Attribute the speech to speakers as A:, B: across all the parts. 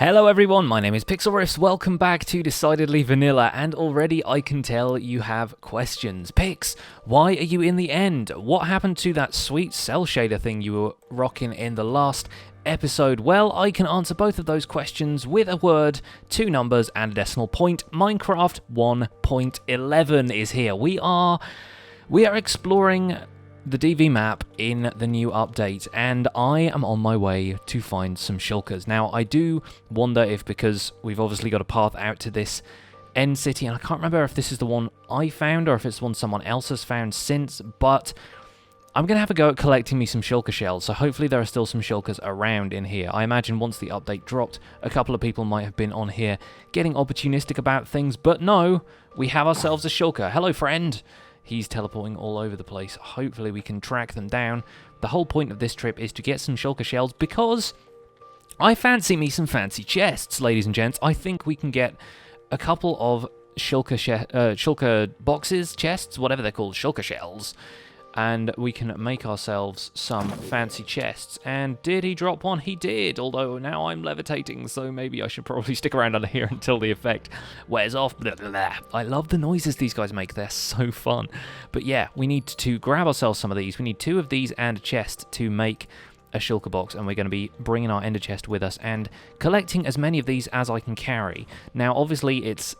A: Hello everyone, my name is Pixlriffs, welcome back to Decidedly Vanilla, and already I can tell you have questions. Pix, why are you in the end? What happened to that sweet cell shader thing you were rocking in the last episode? Well, I can answer both of those questions with a word, 2 numbers, and a decimal point. Minecraft 1.11 is here. We are exploring the DV map in the new update, and I am on my way to find some shulkers. Now, I do wonder if, because we've obviously got a path out to this end city, and I can't remember if this is the one I found or if it's the one someone else has found since, but I'm going to have a go at collecting me some shulker shells, so hopefully there are still some shulkers around in here. I imagine once the update dropped, a couple of people might have been on here getting opportunistic about things, but no, we have ourselves a shulker. Hello, friend! He's teleporting all over the place. Hopefully we can track them down. The whole point of this trip is to get some shulker shells because I fancy me some fancy chests, ladies and gents. I think we can get a couple of shulker boxes, chests, whatever they're called, shulker shells, and we can make ourselves some fancy chests. And did he drop one? He did, although now I'm levitating, so maybe I should probably stick around under here until the effect wears off. Blah, blah, blah. I love the noises these guys make. They're so fun. But yeah, we need to grab ourselves some of these. We need 2 of these and a chest to make a shulker box, and we're going to be bringing our ender chest with us and collecting as many of these as I can carry. Now, obviously, it's,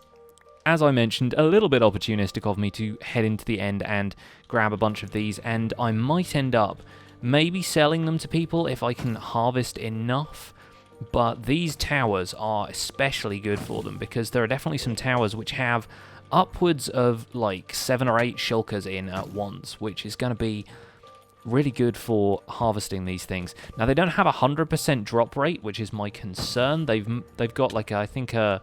A: as I mentioned, a little bit opportunistic of me to head into the end and grab a bunch of these, and I might end up maybe selling them to people if I can harvest enough, but these towers are especially good for them because there are definitely some towers which have upwards of like 7 or 8 shulkers in at once, which is going to be really good for harvesting these things. Now, they don't have a 100% drop rate, which is my concern. They've got like I think a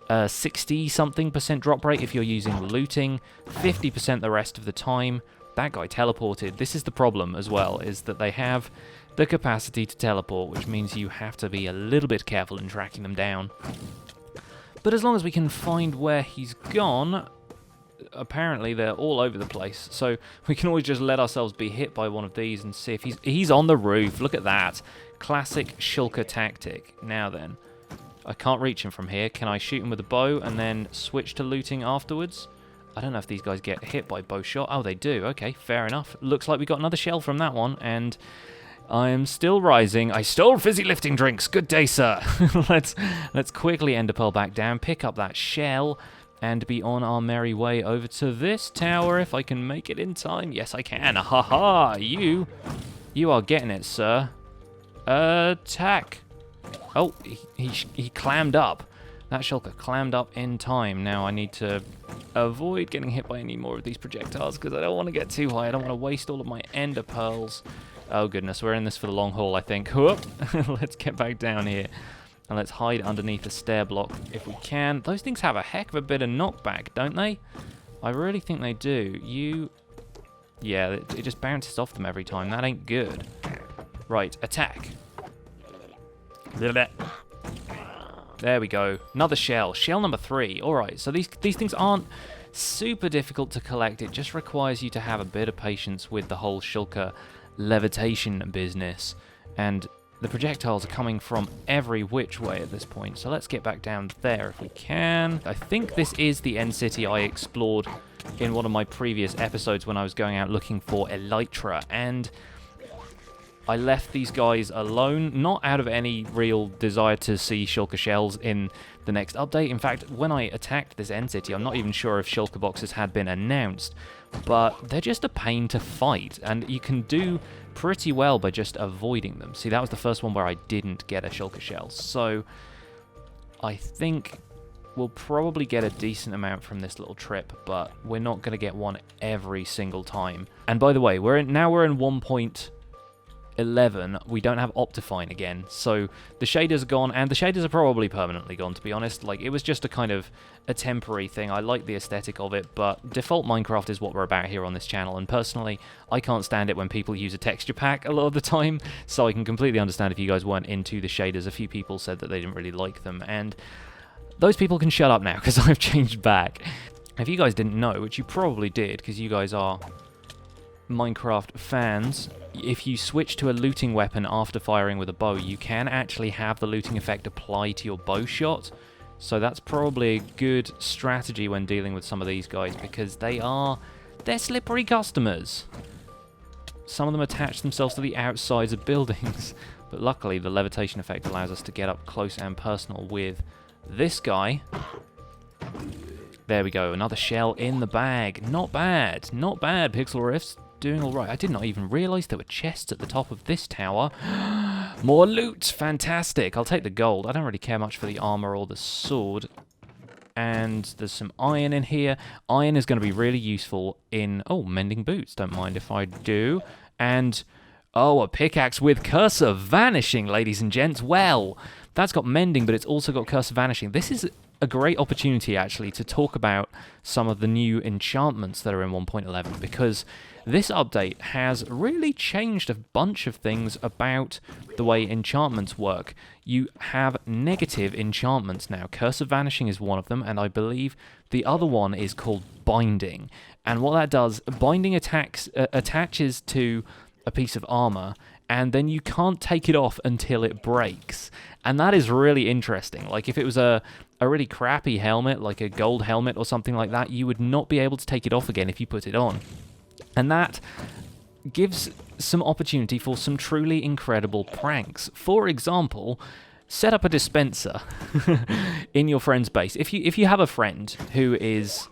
A: 60-something% drop rate if you're using looting, 50% the rest of the time. That guy teleported. This is the problem as well, is that they have the capacity to teleport, which means you have to be a little bit careful in tracking them down. But as long as we can find where he's gone, apparently they're all over the place, so we can always just let ourselves be hit by one of these and see if he's on the roof. Look at that. Classic shulker tactic. Now then, I can't reach him from here. Can I shoot him with a bow and then switch to looting afterwards? I don't know if these guys get hit by bow shot. Oh, they do. Okay, fair enough. Looks like we got another shell from that one, and I am still rising. I stole fizzy lifting drinks. Good day, sir. Let's quickly ender pearl back down, pick up that shell, and be on our merry way over to this tower if I can make it in time. Yes, I can. Ha-ha! You are getting it, sir. Attack. Oh, he clammed up. That shulker clammed up in time. Now I need to avoid getting hit by any more of these projectiles because I don't want to get too high. I don't want to waste all of my ender pearls. Oh goodness, we're in this for the long haul, I think. Whoop. Let's get back down here. And let's hide underneath a stair block if we can. Those things have a heck of a bit of knockback, don't they? I really think they do. Yeah, it just bounces off them every time. That ain't good. Right, attack. There we go. Another shell. Shell number 3. Alright, so these things aren't super difficult to collect. It just requires you to have a bit of patience with the whole shulker levitation business. And the projectiles are coming from every which way at this point. So let's get back down there if we can. I think this is the end city I explored in one of my previous episodes when I was going out looking for elytra. And I left these guys alone, not out of any real desire to see shulker shells in the next update. In fact, when I attacked this end city, I'm not even sure if shulker boxes had been announced, but they're just a pain to fight, and you can do pretty well by just avoiding them. See, that was the first one where I didn't get a shulker shell, so I think we'll probably get a decent amount from this little trip, but we're not going to get one every single time. And by the way, we're in 1.11, we don't have Optifine again, so the shaders are gone, and the shaders are probably permanently gone, to be honest. Like, it was just a temporary thing. I like the aesthetic of it, but default Minecraft is what we're about here on this channel, and personally, I can't stand it when people use a texture pack a lot of the time, so I can completely understand if you guys weren't into the shaders. A few people said that they didn't really like them, and those people can shut up now, because I've changed back. If you guys didn't know, which you probably did, because you guys are Minecraft fans, if you switch to a looting weapon after firing with a bow, you can actually have the looting effect apply to your bow shot. So that's probably a good strategy when dealing with some of these guys, because they're slippery customers. Some of them attach themselves to the outsides of buildings, but luckily the levitation effect allows us to get up close and personal with this guy. There we go, another shell in the bag. Not bad, not bad, Pixlriffs. Doing all right. I did not even realise there were chests at the top of this tower. More loot, fantastic. I'll take the gold. I don't really care much for the armour or the sword. And there's some iron in here. Iron is going to be really useful in... Oh, mending boots. Don't mind if I do. And... Oh, a pickaxe with cursor vanishing, ladies and gents. Well, that's got mending, but it's also got cursor vanishing. This is a great opportunity, actually, to talk about some of the new enchantments that are in 1.11, because this update has really changed a bunch of things about the way enchantments work. You have negative enchantments now. Cursor vanishing is one of them, and I believe the other one is called binding. And what that does, binding attaches to a piece of armor, and then you can't take it off until it breaks. And that is really interesting. Like, if it was a really crappy helmet, like a gold helmet or something like that, you would not be able to take it off again if you put it on. And that gives some opportunity for some truly incredible pranks. For example, set up a dispenser in your friend's base. If you have a friend who is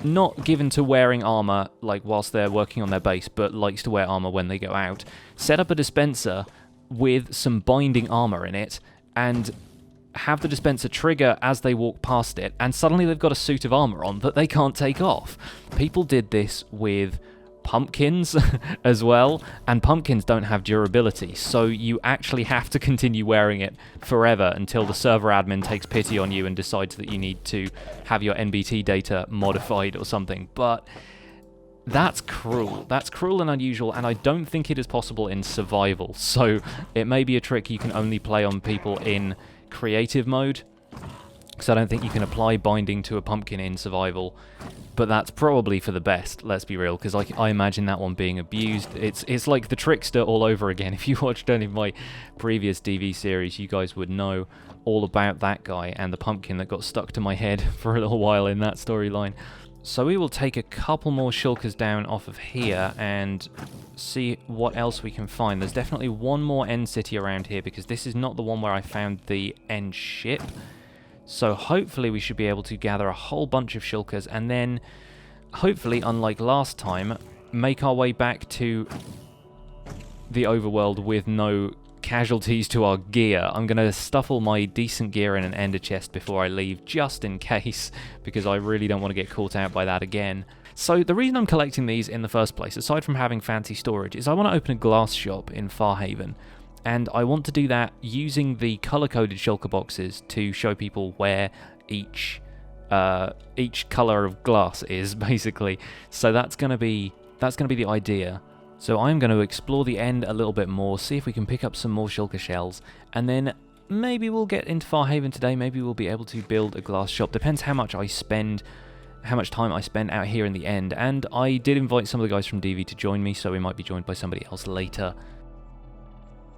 A: not given to wearing armor like whilst they're working on their base, but likes to wear armor when they go out, set up a dispenser with some binding armor in it, and have the dispenser trigger as they walk past it, and suddenly they've got a suit of armor on that they can't take off. People did this with pumpkins as well, and pumpkins don't have durability, so you actually have to continue wearing it forever until the server admin takes pity on you and decides that you need to have your NBT data modified or something. But that's cruel. That's cruel and unusual, and I don't think it is possible in survival, so it may be a trick you can only play on people in creative mode, because I don't think you can apply binding to a pumpkin in survival. But that's probably for the best, let's be real, because I imagine that one being abused. It's like the Trickster all over again. If you watched any of my previous DV series, you guys would know all about that guy and the pumpkin that got stuck to my head for a little while in that storyline. So we will take a couple more shulkers down off of here and see what else we can find. There's definitely one more end city around here, because this is not the one where I found the end ship. So hopefully we should be able to gather a whole bunch of shulkers, and then hopefully, unlike last time, make our way back to the overworld with no casualties to our gear. I'm going to stuff all my decent gear in an ender chest before I leave, just in case, because I really don't want to get caught out by that again. So the reason I'm collecting these in the first place, aside from having fancy storage, is I want to open a glass shop in Farhaven. And I want to do that using the color-coded Shulker Boxes to show people where each color of glass is, basically. So that's gonna be the idea. So I'm going to explore the end a little bit more, see if we can pick up some more Shulker shells, and then maybe we'll get into Farhaven today. Maybe we'll be able to build a glass shop. Depends how much time I spend out here in the end. And I did invite some of the guys from DV to join me, so we might be joined by somebody else later.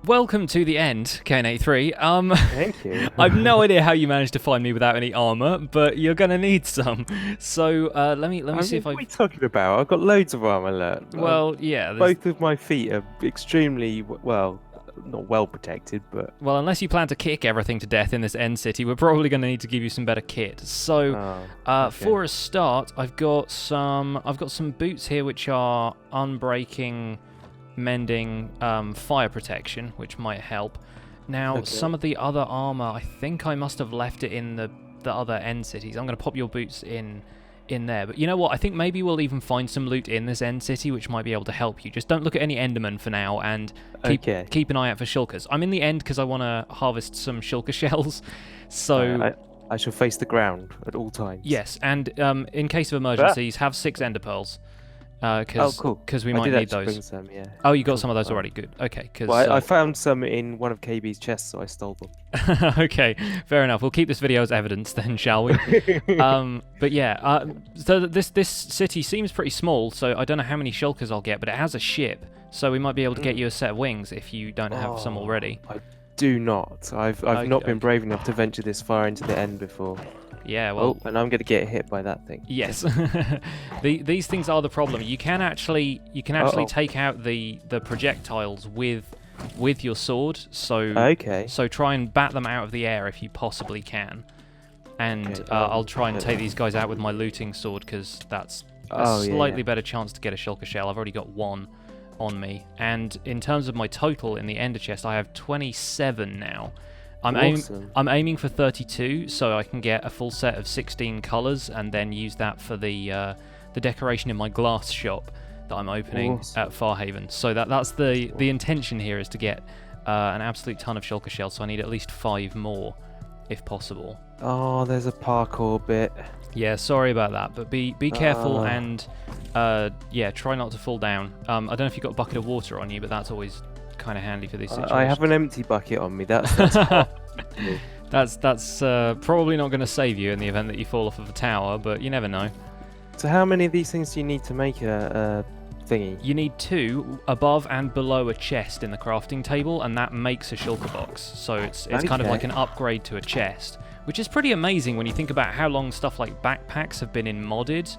A: Welcome to the end, Kane83.
B: Thank you.
A: I've no idea how you managed to find me without any armor, but you're gonna need some. So let me see if I.
B: What are you talking about? I've got loads of armor left.
A: Well, yeah.
B: Both of my feet are extremely not well protected, but.
A: Well, unless you plan to kick everything to death in this end city, we're probably gonna need to give you some better kit. So,
B: okay.
A: For a start, I've got some boots here which are unbreaking, mending, fire protection, which might help. Now, some of the other armor, I think I must have left it in the other end cities. I'm going to pop your boots in there. But you know what? I think maybe we'll even find some loot in this end city, which might be able to help you. Just don't look at any Endermen for now, and keep an eye out for shulkers. I'm in the end because I want to harvest some shulker shells. So
B: I shall face the ground at all times.
A: Yes, and in case of emergencies, have 6 ender pearls.
B: Oh, cool.
A: Because we
B: I
A: might
B: did
A: need
B: actually
A: those.
B: bring some, yeah.
A: Oh, you got
B: Cool.
A: some of those already. Good. Okay. Because
B: Well, I found some in one of KB's chests, so I stole them.
A: okay, fair enough. We'll keep this video as evidence then, shall we? But yeah, so this city seems pretty small, so I don't know how many shulkers I'll get, but it has a ship, so we might be able to get you a set of wings if you don't have some already.
B: I do not. I've not been brave enough to venture this far into the end before.
A: Yeah, well...
B: Oh, and I'm going to get hit by that thing.
A: Yes. These things are the problem. You can actually take out the projectiles with your sword, so so try and bat them out of the air if you possibly can. And I'll try and take these guys out with my looting sword, because that's a slightly better chance to get a shulker shell. I've already got one on me. And in terms of my total in the ender chest, I have 27 now. I'm aiming for 32, so I can get a full set of 16 colours and then use that for the decoration in my glass shop that I'm opening at Farhaven. So that's the intention here, is to get an absolute ton of shulker shells. So I need at least 5 more, if possible.
B: Oh, there's a parkour bit.
A: Yeah, sorry about that, but be careful and yeah, try not to fall down. I don't know if you've got a bucket of water on you, but that's always kind of handy for these situations.
B: I have an empty bucket on me. That's
A: that's probably not going to save you in the event that you fall off of a tower, but you never know.
B: So how many of these things do you need to make a thingy?
A: You need 2 above and below a chest in the crafting table, and that makes a shulker box. So it's kind of like an upgrade to a chest, which is pretty amazing when you think about how long stuff like backpacks have been in modded.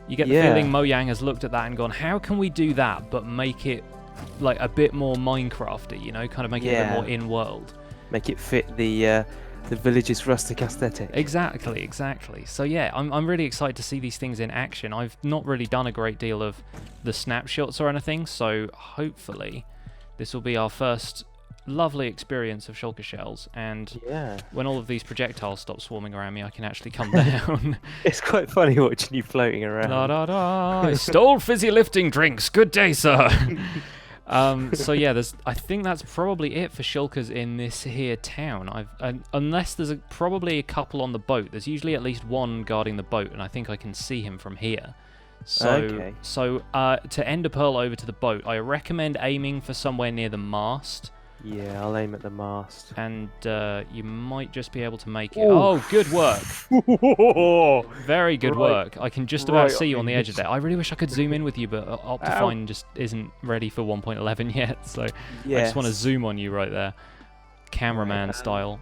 A: You get the feeling Mojang has looked at that and gone, how can we do that but make it like a bit more Minecrafty, you know, kind of make it a bit more in-world.
B: Make it fit the village's rustic aesthetic.
A: Exactly. So yeah, I'm really excited to see these things in action. I've not really done a great deal of the snapshots or anything, so hopefully this will be our first lovely experience of shulker shells, and when all of these projectiles stop swarming around me, I can actually come down.
B: It's quite funny watching you floating around.
A: Da, da, da. I stole fizzy lifting drinks. Good day, sir. So yeah, I think that's probably it for shulkers in this here town. Unless there's probably a couple on the boat. There's usually at least one guarding the boat, and I think I can see him from here. So to end a pearl over to the boat, I recommend aiming for somewhere near the mast.
B: Yeah, I'll aim at the mast.
A: And you might just be able to make it. Oh, good work. Very good work. I can just about see you on the edge of there. I really wish I could zoom in with you, but Optifine just isn't ready for 1.11 yet. So I just want to zoom on you right there. Cameraman style.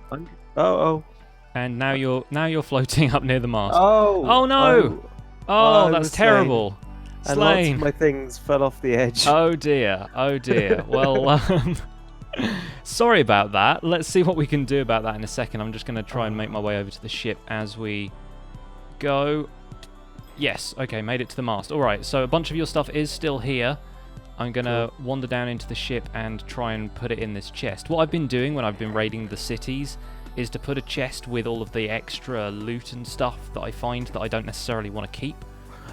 A: And now you're floating up near the mast. Oh no! Oh, that's terrible.
B: And lots of my things fell off the edge.
A: Oh dear. Well, sorry about that. Let's see what we can do about that in a second. I'm just going to try and make my way over to the ship as we go. Yes, okay, made it to the mast. Alright, so a bunch of your stuff is still here. I'm going to wander down into the ship and try and put it in this chest. What I've been doing when I've been raiding the cities is to put a chest with all of the extra loot and stuff that I find that I don't necessarily want to keep.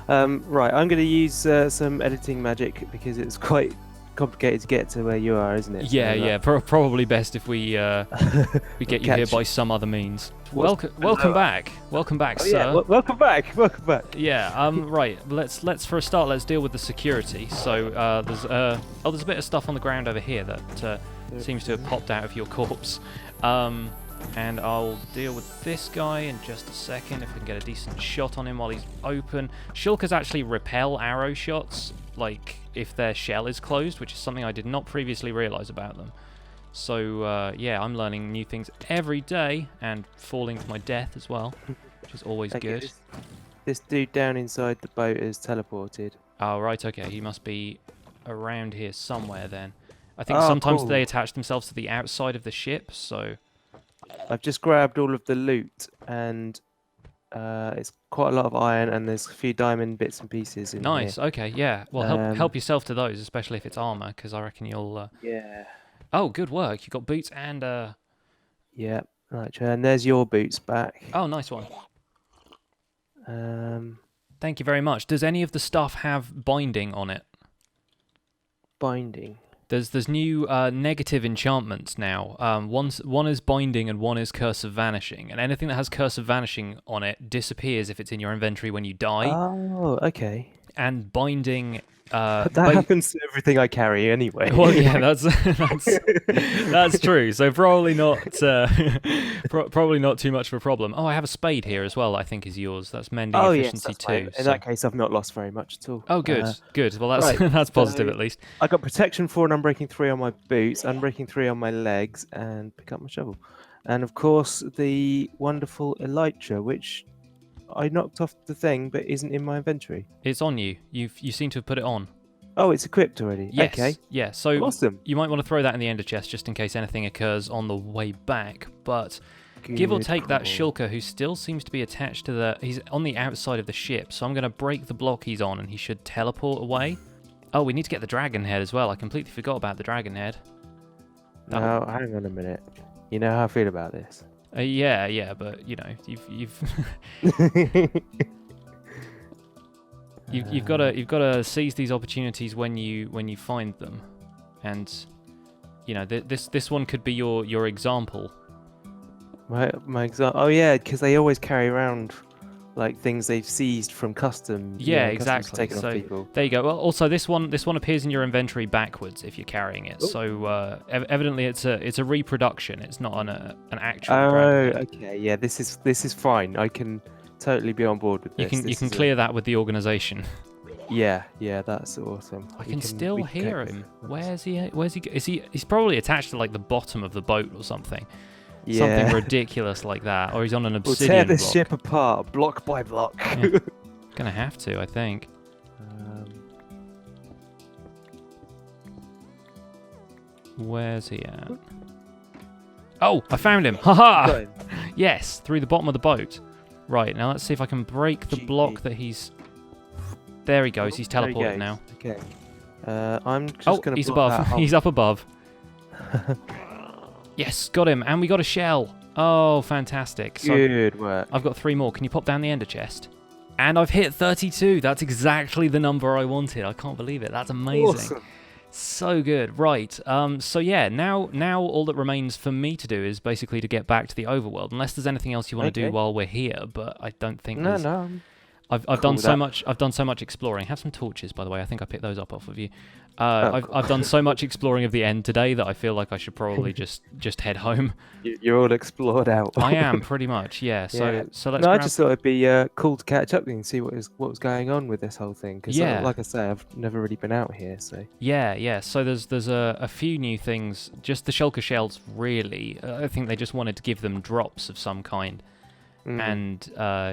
B: Right, I'm going to use some editing magic because it's quite complicated to get to where you are, isn't it?
A: Yeah. Probably best if we get you here by some other means. Welcome back, sir.
B: Yeah, welcome back.
A: Yeah. Right. Let's for a start. Let's deal with the security. So there's a bit of stuff on the ground over here that seems to have popped out of your corpse. And I'll deal with this guy in just a second if we can get a decent shot on him while he's open. Shulkers actually repel arrow shots, like if their shell is closed, which is something I did not previously realise about them. So yeah, I'm learning new things every day and falling to my death as well, which is always good.
B: This dude down inside the boat is teleported.
A: Oh, right, okay. He must be around here somewhere then. I think sometimes they attach themselves to the outside of the ship, so...
B: I've just grabbed all of the loot, and it's quite a lot of iron, and there's a few diamond bits and pieces in
A: Nice,
B: here.
A: okay, yeah. Well, help yourself to those, especially if it's armor, because I reckon you'll...
B: Yeah.
A: Oh, good work. You got boots and...
B: Yeah, right, and there's your boots back.
A: Oh, nice one. Thank you very much. Does any of the stuff have binding on it?
B: Binding?
A: There's new negative enchantments now. One is binding and one is curse of vanishing. And anything that has curse of vanishing on it disappears if it's in your inventory when you die.
B: Oh, okay.
A: and binding.
B: But that happens to everything I carry anyway.
A: Well, yeah, that's true. So probably not probably not too much of a problem. Oh, I have a spade here as well. I think is yours. That's mending
B: Oh yes,
A: efficiency
B: that's fine.
A: too.
B: In that case, I've not lost very much at all.
A: Oh, good, good. Well, that's
B: Right,
A: that's positive
B: so
A: at least.
B: I got protection 4 and unbreaking 3 on my boots, unbreaking 3 on my legs, and pick up my shovel. And of course, the wonderful elytra, which I knocked off the thing, but isn't in my inventory.
A: It's on you. You seem to have put it on.
B: Oh, it's equipped already.
A: Yes.
B: Okay.
A: Yeah. So
B: Awesome.
A: you might want to throw that in the ender chest just in case anything occurs on the way back. But give or
B: Good
A: take that
B: call.
A: Shulker, who still seems to be attached to the... He's on the outside of the ship, so I'm going to break the block he's on and he should teleport away. Oh, we need to get the dragon head as well. I completely forgot about the dragon head.
B: Now, hang on a minute. You know how I feel about this.
A: Yeah, but you know, you've got to seize these opportunities when you find them, and you know this one could be your example.
B: My example. Oh yeah, because they always carry around like things they've seized from customs.
A: Yeah,
B: customs
A: exactly.
B: taken
A: So
B: off people.
A: there you go. Well, also this one appears in your inventory backwards if you're carrying it.
B: Ooh.
A: So evidently it's a reproduction. It's not an actual.
B: Oh,
A: dragon head.
B: okay. Yeah, this is fine. I can totally be on board with
A: You
B: this.
A: can clear that with the organization.
B: Yeah, that's awesome.
A: I can still hear him. Where's he? He's probably attached to like the bottom of the boat or something.
B: Yeah.
A: Something ridiculous like that, or he's on an
B: We'll
A: obsidian
B: tear this
A: block.
B: ship apart, block by block.
A: Yeah. Gonna have to, I think. Where's he at? Oh, I found him! Haha!
B: Got him.
A: Yes, through the bottom of the boat. Right, now let's see if I can break the block that he's... There he goes, he's
B: There he
A: teleported
B: goes.
A: now.
B: Okay. I'm just
A: Oh,
B: gonna
A: he's
B: block
A: above.
B: that off.
A: He's up above. Yes, got him, and we got a shell. Oh, fantastic. So
B: Good work.
A: I've got 3 more. Can you pop down the ender chest? And I've hit 32. That's exactly the number I wanted. I can't believe it. That's amazing.
B: Awesome.
A: So good. Right. So yeah, now all that remains for me to do is basically to get back to the overworld. Unless there's anything else you want to do
B: Okay.
A: while we're here, but I don't think
B: No,
A: there's...
B: no.
A: I've
B: cool
A: done
B: with
A: so
B: that.
A: much. I've done so much exploring. Have some torches, by the way. I think I picked those up off of you.
B: Oh,
A: I've
B: cool.
A: done so much exploring of the end today that I feel like I should probably just head home.
B: You're all explored out.
A: I am pretty much, yeah. So
B: Yeah.
A: so let's.
B: No, I
A: grab...
B: just thought it'd be cool to catch up and see what was going on with this whole thing. Because,
A: Yeah.
B: like I say, I've never really been out here, so.
A: Yeah. So there's a few new things. Just the shulker shells, really. I think they just wanted to give them drops of some kind. And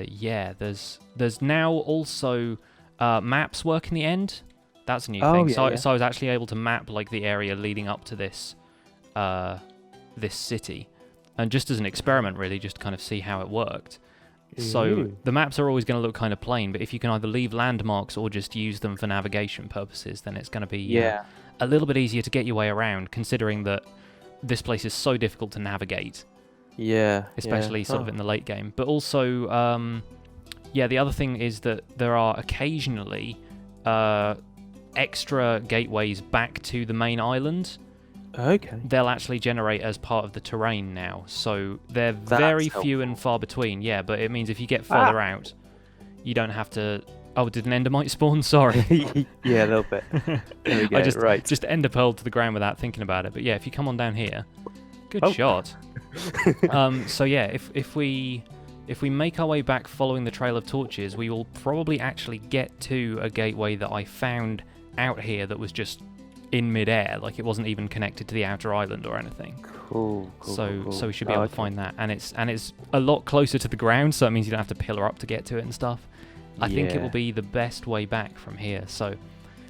A: yeah, there's now also maps work in the end. That's a new thing. So I was actually able to map like the area leading up to this this city, and just as an experiment, really, just to kind of see how it worked. So
B: Ooh.
A: the maps are always going to look kind of plain, but if you can either leave landmarks or just use them for navigation purposes, then it's going to be a little bit easier to get your way around, considering that this place is so difficult to navigate.
B: Yeah.
A: Especially sort of in the late game. But also, yeah, the other thing is that there are occasionally extra gateways back to the main island.
B: Okay.
A: They'll actually generate as part of the terrain now. So they're
B: That's
A: very few and
B: helpful.
A: far between, yeah, but it means if you get further out, you don't have to... Oh, did an endermite spawn? Sorry.
B: Yeah, a little bit. There we go.
A: I just
B: right.
A: ender pearled to the ground without thinking about it. But yeah, if you come on down here... Good
B: Oh.
A: shot. So yeah, if we make our way back following the trail of torches, we will probably actually get to a gateway that I found out here that was just in midair, like it wasn't even connected to the outer island or anything.
B: Cool.
A: So we should be
B: Oh,
A: able to find that, and it's a lot closer to the ground, so that means you don't have to pillar up to get to it and stuff. I think it
B: Yeah.
A: will be the best way back from here. So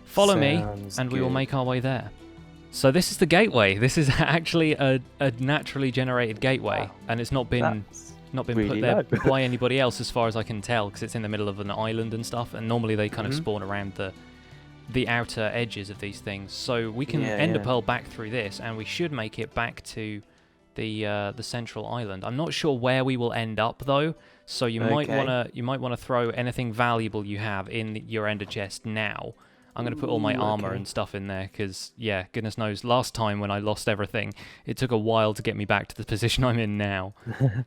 A: follow me,
B: Sounds
A: and we will
B: good.
A: make our way there. So this is the gateway. This is actually a naturally generated gateway,
B: Wow.
A: and it's not been
B: That's
A: put
B: really
A: there
B: low.
A: by anybody else, as far as I can tell, because it's in the middle of an island and stuff. And normally they kind of spawn around the outer edges of these things. So we can ender pearl back through this, and we should make it back to the central island. I'm not sure where we will end up though. So you might wanna throw anything valuable you have in your ender chest now. I'm going to put all my armor and stuff in there because, yeah, goodness knows, last time when I lost everything, it took a while to get me back to the position I'm in now.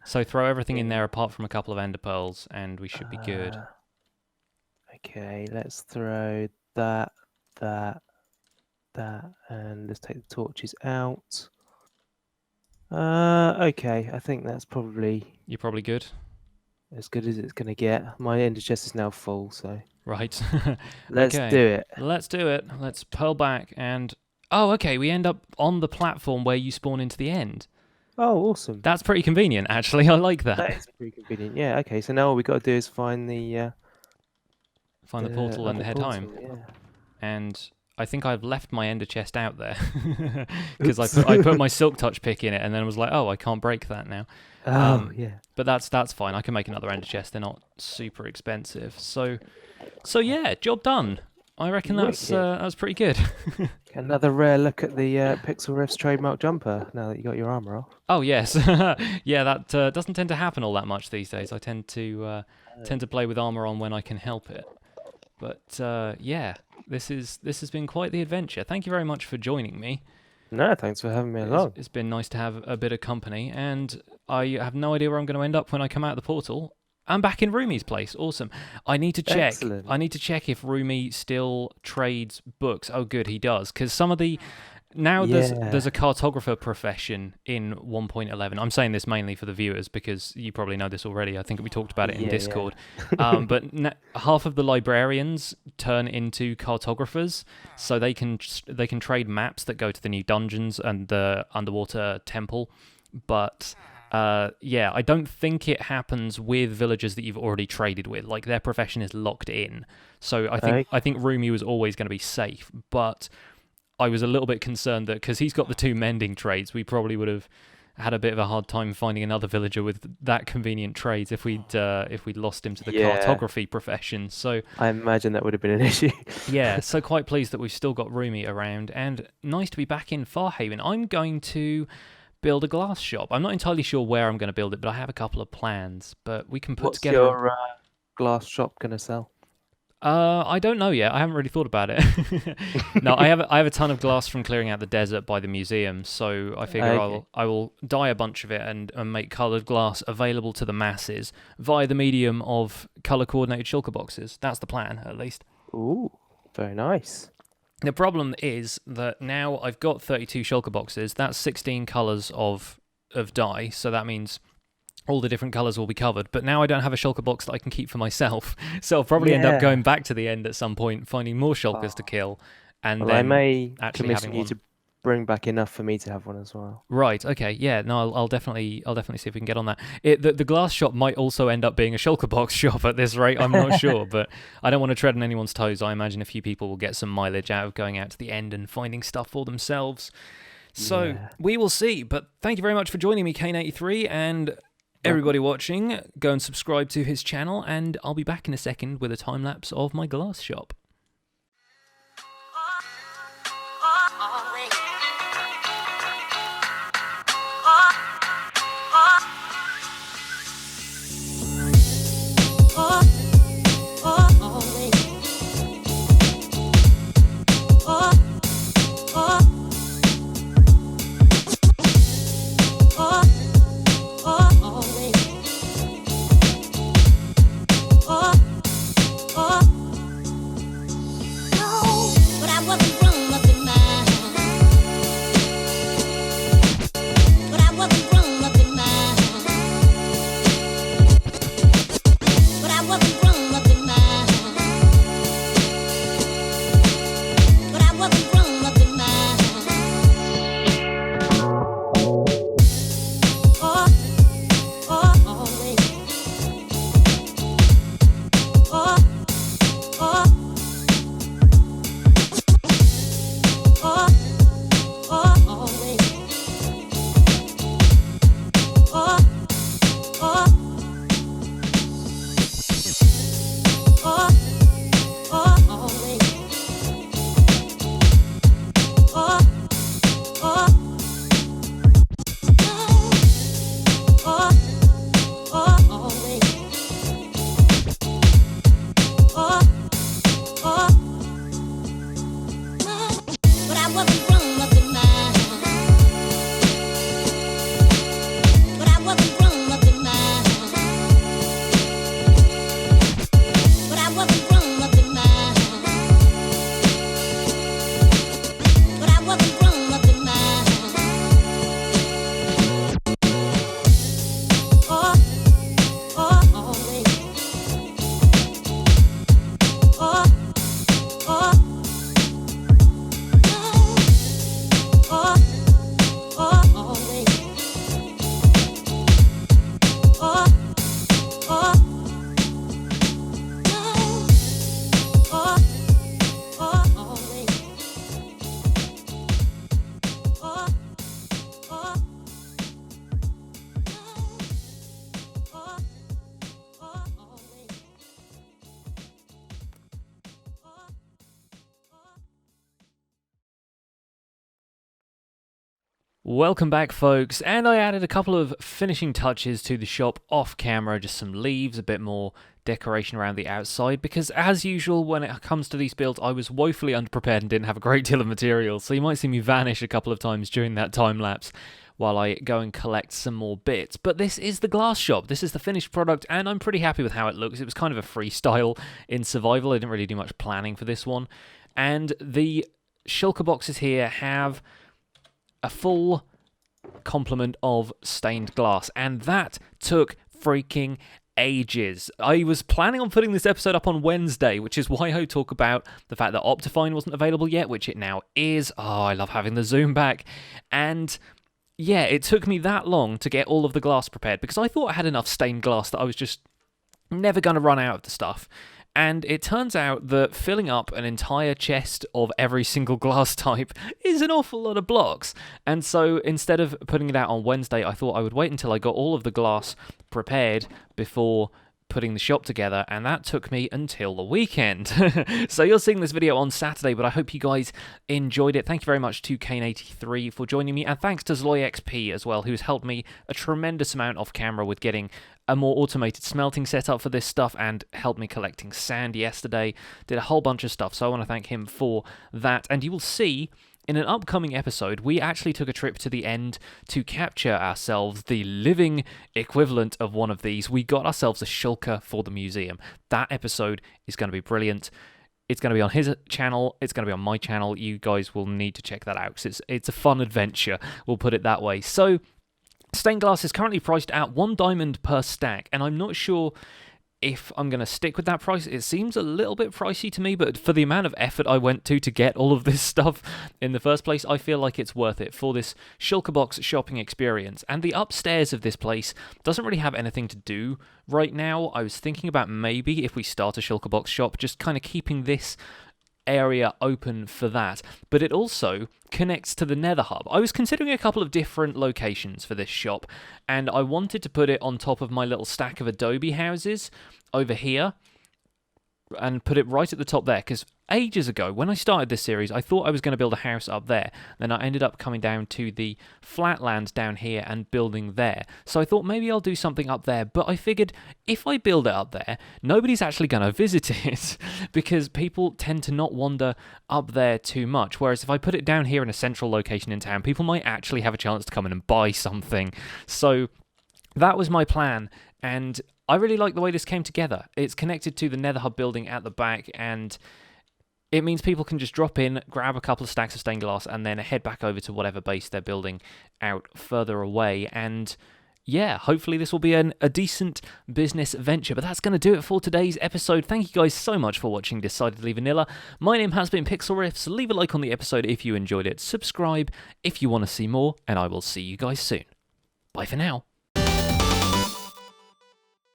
A: So throw everything in there apart from a couple of ender pearls, and we should be good.
B: Okay, let's throw that, that, and let's take the torches out. Okay, I think that's probably
A: You're probably good.
B: as good as it's gonna get. My ender chest is now full, so
A: Right.
B: let's
A: Okay.
B: do it.
A: Let's do it. Let's pearl back and... Oh, okay, we end up on the platform where you spawn into the end.
B: Oh, awesome.
A: That's pretty convenient, actually. I like that.
B: That is pretty convenient. Yeah, okay, so now all we got to do is find the
A: Find the portal and
B: other
A: head
B: portal,
A: home.
B: yeah.
A: And I think I've left my ender chest out there because
B: Oops.
A: I put my silk touch pick in it and then was like, oh, I can't break that now.
B: Oh, yeah.
A: But that's fine. I can make another ender chest. They're not super expensive. So yeah, job done. I reckon that's pretty good.
B: Another rare look at the Pixlriffs trademark jumper. Now that you got your armor off.
A: Oh yes, yeah. That doesn't tend to happen all that much these days. I tend to play with armor on when I can help it. But yeah, this has been quite the adventure. Thank you very much for joining me.
B: No, thanks for having me along.
A: It's been nice to have a bit of company, and I have no idea where I'm going to end up when I come out of the portal. I'm back in Rumi's place. Awesome. I need to check.
B: Excellent.
A: I need to check if Rumi still trades books. Oh, good, he does. Because some of the there's a cartographer profession in 1.11. I'm saying this mainly for the viewers because you probably know this already. I think we talked about it in Discord. But half of the librarians turn into cartographers, so they can trade maps that go to the new dungeons and the underwater temple. But yeah, I don't think it happens with villagers that you've already traded with. Like, their profession is locked in. So I think Rumi was always going to be safe, but I was a little bit concerned that because he's got the 2 mending trades, we probably would have had a bit of a hard time finding another villager with that convenient trades if we'd lost him to the cartography profession. So
B: I imagine that would have been an issue.
A: yeah, so quite pleased that we've still got Rumi around, and nice to be back in Farhaven. I'm going to build a glass shop. I'm not entirely sure where I'm going to build it, but I have a couple of plans. But we can put together.
B: What's your glass shop gonna sell?
A: I don't know yet. I haven't really thought about it. No, I have a ton of glass from clearing out the desert by the museum, so I figure I will dye a bunch of it and make coloured glass available to the masses via the medium of colour-coordinated Shulker Boxes. That's the plan, at least.
B: Ooh, very nice.
A: The problem is that now I've got 32 Shulker Boxes. That's 16 colours of dye, so that means all the different colours will be covered. But now I don't have a Shulker Box that I can keep for myself, so I'll probably end up going back to the end at some point, finding more Shulkers to kill, and then
B: I may
A: actually
B: commission
A: having
B: you
A: one.
B: to bring back enough for me to have one as well.
A: Right. Okay. Yeah. No. I'll definitely see if we can get on that. The glass shop might also end up being a Shulker Box shop at this rate. I'm not sure, but I don't want to tread on anyone's toes. I imagine a few people will get some mileage out of going out to the end and finding stuff for themselves. So we will see. But thank you very much for joining me, Kane83, and everybody watching. Go and subscribe to his channel, and I'll be back in a second with a time lapse of my glass shop. Welcome back, folks, and I added a couple of finishing touches to the shop off camera, just some leaves, a bit more decoration around the outside, because as usual when it comes to these builds I was woefully underprepared and didn't have a great deal of material, so you might see me vanish a couple of times during that time lapse while I go and collect some more bits. But this is the glass shop, this is the finished product, and I'm pretty happy with how it looks. It was kind of a freestyle in survival, I didn't really do much planning for this one, and the Shulker boxes here have a full complement of stained glass, and that took freaking ages. I was planning on putting this episode up on Wednesday, which is why I talk about the fact that Optifine wasn't available yet, which it now is. Oh, I love having the zoom back. And yeah, it took me that long to get all of the glass prepared because I thought I had enough stained glass that I was just never going to run out of the stuff. And it turns out that filling up an entire chest of every single glass type is an awful lot of blocks. And so instead of putting it out on Wednesday, I thought I would wait until I got all of the glass prepared before putting the shop together, and that took me until the weekend. So you're seeing this video on Saturday, but I hope you guys enjoyed it. Thank you very much to Kane83 for joining me, and thanks to ZloyXP as well, who's helped me a tremendous amount off camera with getting a more automated smelting setup for this stuff and helped me collecting sand yesterday. Did a whole bunch of stuff, so I want to thank him for that. And you will see in an upcoming episode, we actually took a trip to the end to capture ourselves the living equivalent of one of these. We got ourselves a shulker for the museum. That episode is going to be brilliant. It's going to be on his channel. It's going to be on my channel. You guys will need to check that out because it's a fun adventure. We'll put it that way. So, stained glass is currently priced at 1 diamond per stack, and I'm not sure if I'm going to stick with that price. It seems a little bit pricey to me, but for the amount of effort I went to get all of this stuff in the first place, I feel like it's worth it for this Shulker Box shopping experience. And the upstairs of this place doesn't really have anything to do right now. I was thinking about maybe if we start a Shulker Box shop, just kind of keeping this area open for that, but it also connects to the Nether Hub. I was considering a couple of different locations for this shop, and I wanted to put it on top of my little stack of adobe houses over here and put it right at the top there, because ages ago when I started this series I thought I was going to build a house up there, then I ended up coming down to the flatlands down here and building there. So I thought maybe I'll do something up there, but I figured if I build it up there, nobody's actually going to visit it because people tend to not wander up there too much, whereas if I put it down here in a central location in town, people might actually have a chance to come in and buy something. So that was my plan, and I really like the way this came together. It's connected to the Nether Hub building at the back, and it means people can just drop in, grab a couple of stacks of stained glass, and then head back over to whatever base they're building out further away. And yeah, hopefully this will be a decent business venture. But that's going to do it for today's episode. Thank you guys so much for watching Decidedly Vanilla. My name has been Pixlriffs. Leave a like on the episode if you enjoyed it. Subscribe if you want to see more, and I will see you guys soon. Bye for now.